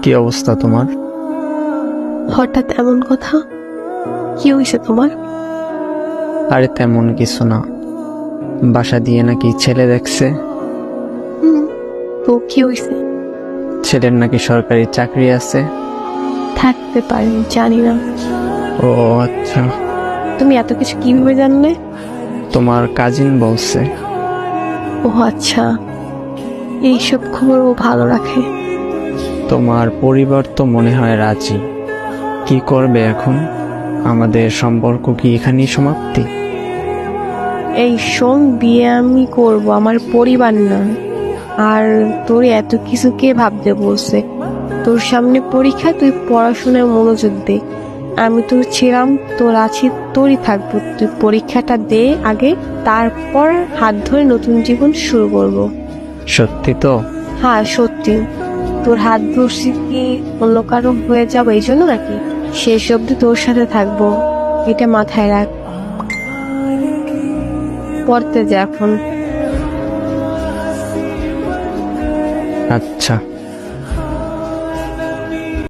কি অবস্থা তোমার? হঠাৎ এমন কথা? কি হয়েছে তোমার? আরে তেমন কিছু না, বাসা দিয়ে নাকি ছেলে দেখছে। তো কি হয়েছে? ছেলের নাকি সরকারি চাকরি আছে। থাকতে পারে, জানি না। ও আচ্ছা, তুমি এত কিছু কিভাবে জানলে? তোমার কাজিন বলছে। ও আচ্ছা, এইসব খবর ও ভালো রাখে। তোমার পরিবার তো মনে হয় রাজি। কি করবে এখন? আমাদের সম্পর্ক কি এখানেই সমাপ্তি? এই শোন, বিয়ে আমি করব, আমার পরিবার না। আর তোর এত কিছু কে ভাবতে বলছে? তোর সামনে পরীক্ষা, তুই পড়াশোনায় মনোযোগ দে। আমি তোর ছিলাম, তোর আছি, তোরই থাকবো। তুই পরীক্ষাটা দে আগে, তারপর হাত ধরে নতুন জীবন শুরু করব। সত্যি তো? হ্যাঁ সত্যি। তোর হাত ধরছি কি অন্য কারো হয়ে যাবো এই জন্য নাকি? শেষ অব্দি তোর সাথে থাকবো, এটা মাথায় রাখ। পড়তে যা এখন। আচ্ছা।